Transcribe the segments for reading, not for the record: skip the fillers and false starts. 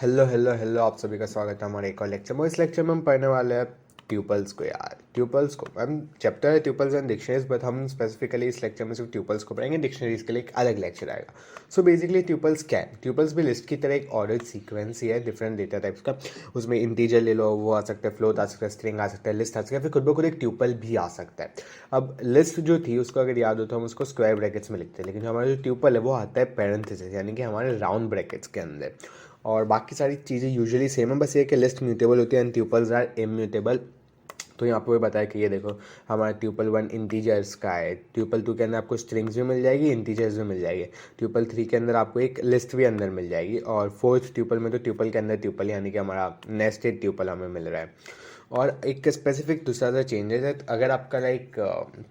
Hello hello hello, आप सभी का स्वागत है हमारे एक और लेक्चर में। इस लेक्चर में हम पढ़ने वाले हैं ट्यूपल्स को। यार ट्यूपल्स को हम चैप्टर है ट्यूपल्स एंड डिक्शनरीज, बट हम स्पेसिफिकली इस लेक्चर में सिर्फ ट्यूपल्स को पढ़ेंगे। डिक्शनरीज के लिए एक अलग लेक्चर आएगा। सो बेसिकली ट्यूपल्स क्या है? ट्यूपल्स भी लिस्ट की तरह एक ऑर्डर्ड सीक्वेंस ही है डिफरेंट डेटा टाइप्स का। उसमें इंटीजर ले लो, वो आ सकता है, फ्लोट आ सकता है, स्ट्रिंग आ सकता है, लिस्ट आ सकता है, फिर खुद ब खुद एक ट्यूपल भी आ सकता है। अब लिस्ट जो थी उसको अगर याद हो तो हम उसको स्क्वायर ब्रैकेट्स में लिखते हैं, लेकिन जो हमारा जो ट्यूपल है वो आता है पैरेंथेसिस यानी कि हमारे राउंड ब्रैकेट्स के अंदर। और बाकी सारी चीज़ें यूजुअली सेम है, बस ये कि लिस्ट म्यूटेबल होती है एंड ट्यूपल्स आर इम्यूटेबल। तो यहाँ पे वो बताया कि ये देखो हमारा ट्यूपल 1 इंटीजर्स का है, ट्यूपल 2 के अंदर आपको स्ट्रिंग्स भी मिल जाएगी, इंटीजर्स भी मिल जाएगी, ट्यूपल 3 के अंदर आपको एक लिस्ट भी अंदर मिल जाएगी, और फोर्थ ट्यूपल में तो ट्यूपल के अंदर ट्यूपल यानी कि हमारा नेस्टेड ट्यूपल हमें मिल रहा है। और एक स्पेसिफिक दूसरा सा चेंजेस है, अगर आपका लाइक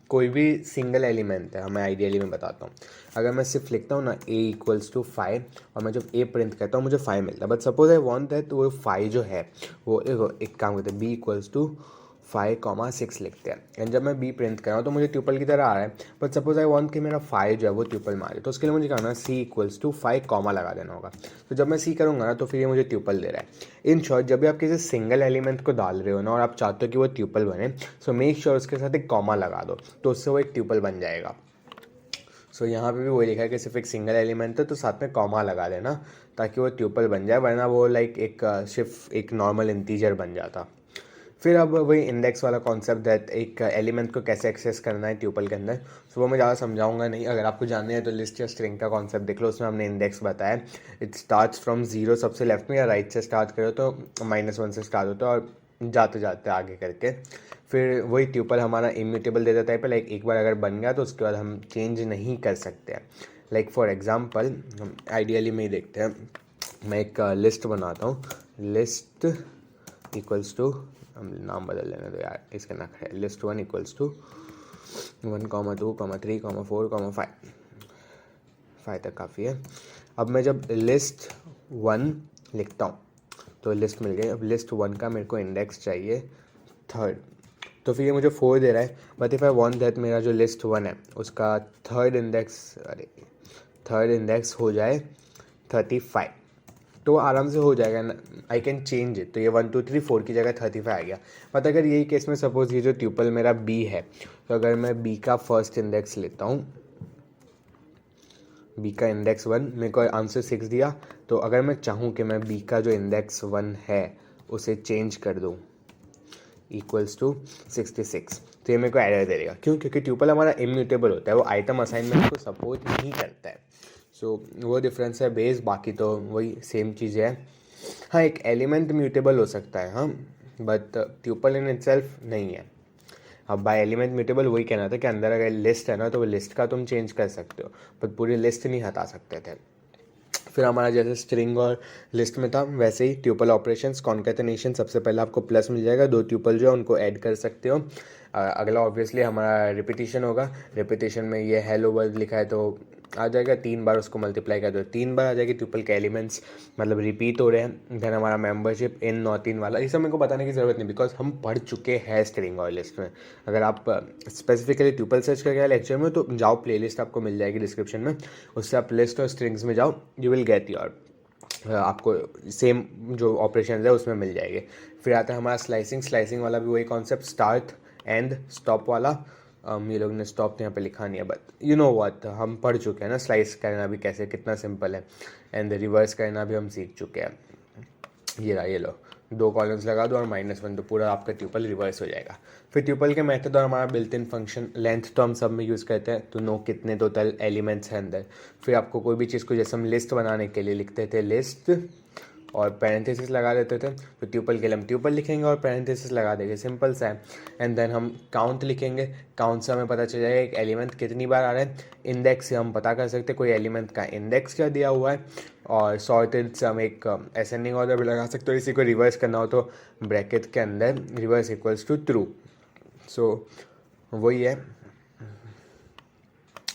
कोई भी सिंगल एलिमेंट है, मैं आइडियली मैं बताता हूँ। अगर मैं सिर्फ लिखता हूँ ना a=5 और मैं जब a प्रिंट करता हूँ मुझे 5 मिलता है, but suppose I want that वो 5 जो है वो देखो एक काम करते हैं, b=5,6 लिखते हैं, एंड जब मैं b प्रिंट कर रहा हूँ तो मुझे ट्यूपल की तरह आ रहा है। बट सपोज आई वांट कि मेरा 5 जो है वो ट्यूपल मारे, तो उसके लिए मुझे करना है c=5 कॉमा लगा देना होगा। तो जब मैं c करूँगा ना तो फिर ये मुझे ट्यूपल दे रहा है। इन शॉर्ट जब भी आप किसी सिंगल एलिमेंट को डाल रहे हो ना और आप चाहते हो कि वो ट्यूपल बने, सो मेक श्योर उसके साथ एक कॉमा लगा दो, तो उससे वो एक ट्यूपल बन जाएगा। सो यहाँ पे भी वही लिखा है कि सिर्फ एक सिंगल एलिमेंट है तो साथ में कॉमा लगा देना ताकि वो ट्यूपल बन जाए, वरना वो लाइक एक सिर्फ एक नॉर्मल इंटीजर बन जाता। फिर अब वही इंडेक्स वाला कॉन्सेप्ट दैट एक एलिमेंट को कैसे एक्सेस करना है ट्यूपल के अंदर। सो वो मैं ज़्यादा समझाऊंगा नहीं, अगर आपको जानना है तो लिस्ट या स्ट्रिंग का कॉन्सेप्ट देख लो, उसमें हमने इंडेक्स बताया। इट स्टार्ट्स फ्रॉम 0 सबसे लेफ्ट में, या राइट से स्टार्ट करो तो -1 से स्टार्ट होता है और जाते जाते आगे करके फिर वही ट्यूपल हमारा इम्यूटेबल दे देता है। पर लाइक एक बार अगर बन गया तो उसके बाद हम चेंज नहीं कर सकते हैं। लाइक फॉर एग्जांपल हम आइडियली में ही देखते हैं, मैं एक लिस्ट बनाता हूँ, लिस्ट इक्वल्स टू, हम नाम बदल लेने दो यार, इसका ना है, लिस्ट 1 इक्वल्स टू 1,2,3,4,5 5 तक काफ़ी है। अब मैं जब लिस्ट 1 लिखता हूँ तो लिस्ट मिल गई। अब लिस्ट 1 का मेरे को इंडेक्स चाहिए 3rd, तो फिर ये मुझे 4 दे रहा है। But if I want that मेरा जो लिस्ट 1 है उसका थर्ड इंडेक्स हो जाए 35, तो आराम से हो जाएगा ना, आई कैन चेंज इट। तो ये 1 2 3 4 की जगह 35 आ गया। बट अगर यही केस में सपोज ये जो ट्यूपल मेरा बी है, तो अगर मैं बी का फर्स्ट इंडेक्स लेता हूँ, बी का इंडेक्स 1, मेरे को आंसर 6 दिया, तो अगर मैं चाहूँ कि मैं बी का जो इंडेक्स 1 है उसे चेंज कर दूँ इक्वल्स टू 66, तो ये मेरे को एरर दे देगा। क्यों? क्योंकि ट्यूपल हमारा इम्यूटेबल होता है, वो आइटम असाइनमेंट को सपोर्ट नहीं करता है। सो वो डिफरेंस है बेस, बाकी तो वही सेम चीज़ है। हाँ, एक एलिमेंट म्यूटेबल हो सकता है, हाँ, बट ट्यूपल इन इटसेल्फ नहीं है। अब बाय एलिमेंट म्यूटेबल वही कहना था कि अंदर अगर लिस्ट है ना तो वो लिस्ट का तुम चेंज कर सकते हो, बट पूरी लिस्ट नहीं हटा सकते थे। फिर हमारा जैसे स्ट्रिंग और लिस्ट में था वैसे ही ट्यूपल ऑपरेशंस, कॉन्कैटिनेशन, सबसे पहले आपको प्लस मिल जाएगा, 2 ट्यूपल जो है उनको ऐड कर सकते हो। अगला ऑब्वियसली हमारा रिपीटिशन होगा, रिपीटिशन में ये हेलो वर्ड लिखा है तो आ जाएगा, 3 बार उसको मल्टीप्लाई कर दो 3 बार आ जाएगी ट्यूपल के एलिमेंट्स, मतलब रिपीट हो रहे हैं। देन हमारा मेंबरशिप इन नॉट इन वाला, ये सब मेरे को बताने की ज़रूरत नहीं बिकॉज हम पढ़ चुके हैं स्ट्रिंग और लिस्ट में। अगर आप स्पेसिफिकली ट्यूपल सर्च करके लेक्चर में तो जाओ, प्लेलिस्ट आपको मिल जाएगी डिस्क्रिप्शन में, उससे आप लिस्ट और स्ट्रिंग्स में जाओ, यू विल गेट योर, आपको सेम जो ऑपरेशन है उसमें मिल जाएंगे। फिर आता है हमारा स्लाइसिंग, स्लाइसिंग वाला भी वही कॉन्सेप्ट, स्टार्ट एंड स्टॉप वाला। ये लोग ने स्टॉप तो यहाँ पे लिखा नहीं है, बट यू नो व्हाट, हम पढ़ चुके हैं ना स्लाइस करना भी कैसे, कितना सिंपल है, एंड रिवर्स करना भी हम सीख चुके हैं। ये लो 2 कॉलम्स लगा दो और -1, तो पूरा आपका ट्यूपल रिवर्स हो जाएगा। फिर ट्यूपल के मेथड और हमारा बिल्ट इन फंक्शन, लेंथ तो हम सब में यूज़ करते हैं तो नो कितने टोटल एलिमेंट्स हैं अंदर। फिर आपको कोई भी चीज़ को, जैसे हम लिस्ट बनाने के लिए लिखते थे लिस्ट और पैरेंथेसिस लगा देते थे, तो ट्यूपल के लिए हम ट्यूपल लिखेंगे और पैरेंथेसिस लगा देंगे, सिंपल सा है। एंड देन हम काउंट लिखेंगे, काउंट से हमें पता चल जाएगा एक एलिमेंट कितनी बार आ रहा है। इंडेक्स से हम पता कर सकते हैं कोई एलिमेंट का इंडेक्स क्या दिया हुआ है, और सॉर्टेड से हम एक असेंडिंग ऑर्डर भी लगा सकते हो। इसी को रिवर्स करना हो तो ब्रैकेट के अंदर रिवर्स इक्वल्स टू ट्रू। सो वही है।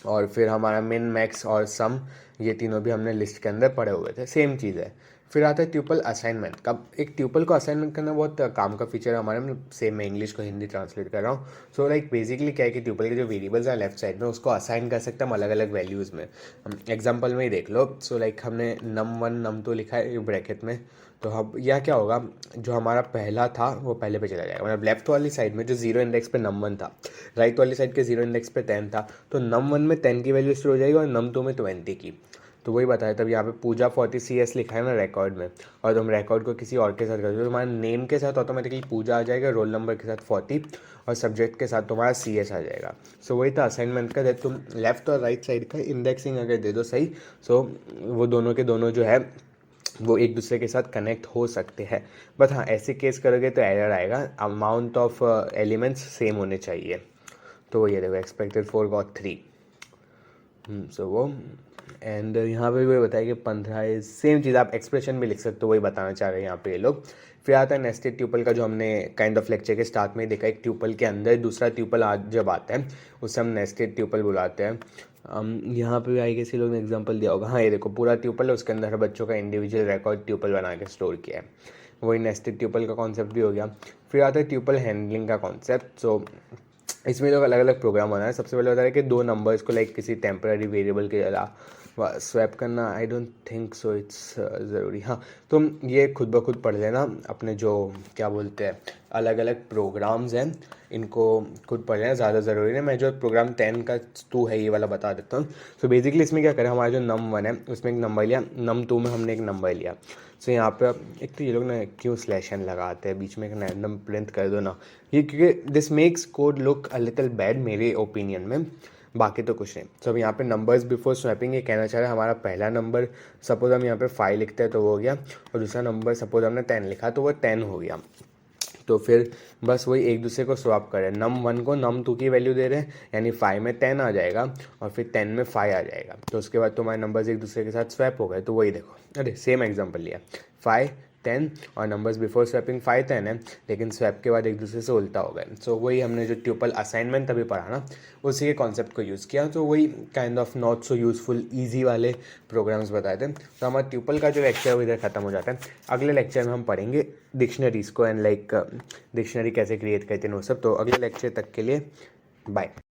और फिर हमारा मिन मैक्स और सम, ये तीनों भी हमने लिस्ट के अंदर पढ़े हुए थे, सेम चीज़ है। फिर आता है ट्यूपल असाइनमेंट। कब एक ट्यूपल को असाइनमेंट करना बहुत काम का फीचर है हमारे में, सेम मैं इंग्लिश को हिंदी ट्रांसलेट कर रहा हूँ। सो लाइक बेसिकली क्या है कि ट्यूपल के जो वेरिएबल्स हैं लेफ्ट साइड में उसको असाइन कर सकते हैं हम अलग अलग वैल्यूज़ में। एग्जाम्पल में ही देख लो। सो लाइक हमने num1 num2 लिखा है ब्रैकेट में, तो अब यह क्या होगा, जो हमारा पहला था वो पहले पे चला जाएगा। मतलब लेफ्ट वाली साइड में जो जीरो इंडेक्स पे num1 था, राइट वाली साइड के जीरो इंडेक्स पे 10 था, तो num1 में 10 की वैल्यू स्टोर हो जाएगी और num2 में 20 की। तो वही बताया, तब यहाँ पे पूजा 40 CS लिखा है ना रिकॉर्ड में, और तुम रिकॉर्ड को किसी और के साथ करते हो तो तुम्हारा नेम के साथ ऑटोमेटिकली पूजा आ जाएगा, रोल नंबर के साथ 40 और सब्जेक्ट के साथ तुम्हारा CS आ जाएगा। सो वही था असाइनमेंट का, तुम लेफ्ट और राइट साइड का इंडेक्सिंग अगर दे दो सही, सो वो दोनों के दोनों जो है वो एक दूसरे के साथ कनेक्ट हो सकते हैं। बट हाँ, ऐसे केस करोगे तो एरर आएगा, अमाउंट ऑफ एलिमेंट्स सेम होने चाहिए। तो ये देखो एक्सपेक्टेड 4 गॉट 3। सो वो एंड यहाँ पे भी बताया कि 15 सेम चीज़, आप एक्सप्रेशन भी लिख सकते हो, वही बताना चाह रहे हैं यहाँ पे ये लोग। फिर आता है नेस्टेड ट्यूपल का, जो हमने काइंड ऑफ लेक्चर के स्टार्ट में ही देखा, एक ट्यूपल के अंदर दूसरा ट्यूपल आज जब आता है उसे हम नेस्टेड ट्यूपल बुलाते हैं। यहाँ पे आई किसी लोग ने एग्जांपल दिया होगा, हाँ ये देखो पूरा ट्यूपल है, उसके अंदर हर बच्चों का इंडिविजुअल रिकॉर्ड ट्यूपल बना के स्टोर किया है, वही नेस्टेड ट्यूपल का कॉन्सेप्ट भी हो गया। फिर आता है ट्यूपल हैंडलिंग का कॉन्सेप्ट। सो इसमें लोग अलग अलग प्रोग्राम बना है। सबसे पहले होता है कि दो नंबर्स को लाइक किसी टेम्पररी वेरिएबल के अलावा स्वैप करना, I don't think so it's ज़रूरी। हाँ, तुम ये खुद ब खुद पढ़ लेना, अपने जो क्या बोलते हैं अलग अलग प्रोग्राम्स हैं इनको खुद पढ़ लेना, ज़्यादा ज़रूरी नहीं। मैं जो प्रोग्राम 10 का 2 है ये वाला बता देता हूँ। सो बेसिकली इसमें क्या करें, हमारा जो num1 है उसमें एक नंबर लिया, num2 में हमने एक नंबर लिया। सो यहाँ पे एक तो ये लोग ना क्यों स्लैशन लगाते हैं बीच में, एक रैंडम प्रिंट कर दो ना, ये क्योंकि this makes code look a little bad मेरे ओपिनियन में, बाकी तो कुछ नहीं। तो अब यहाँ पे नंबर्स बिफोर स्वैपिंग ये कहना चाह रहा है हमारा पहला नंबर सपोज हम यहाँ पे 5 लिखते हैं तो वो हो गया, और दूसरा नंबर सपोज हमने 10 लिखा तो वो 10 हो गया। तो फिर बस वही एक दूसरे को स्वैप करें, num1 को num2 की वैल्यू दे रहे हैं, यानी 5 में 10 आ जाएगा और फिर 10 में 5 आ जाएगा। तो उसके बाद तुम्हारे नंबर्स एक दूसरे के साथ स्वैप हो गए। तो वही देखो, अरे सेम एग्जांपल लिया, 5 10 और नंबर्स बिफोर स्वैपिंग 5 10 है, लेकिन स्वैप के बाद एक दूसरे से उल्टा हो गए। सो वही हमने जो ट्यूपल असाइनमेंट अभी पढ़ा ना, उसी के कॉन्सेप्ट को यूज़ किया। तो वही kind of not so useful easy वाले प्रोग्राम्स बताए थे। तो हमारा ट्यूपल का जो लेक्चर है वो इधर खत्म हो जाता है। अगले लेक्चर में हम पढ़ेंगे डिक्शनरीज को एंड लाइक डिक्शनरी कैसे क्रिएट करते हैं वो सब। तो अगले लेक्चर तक के लिए बाय।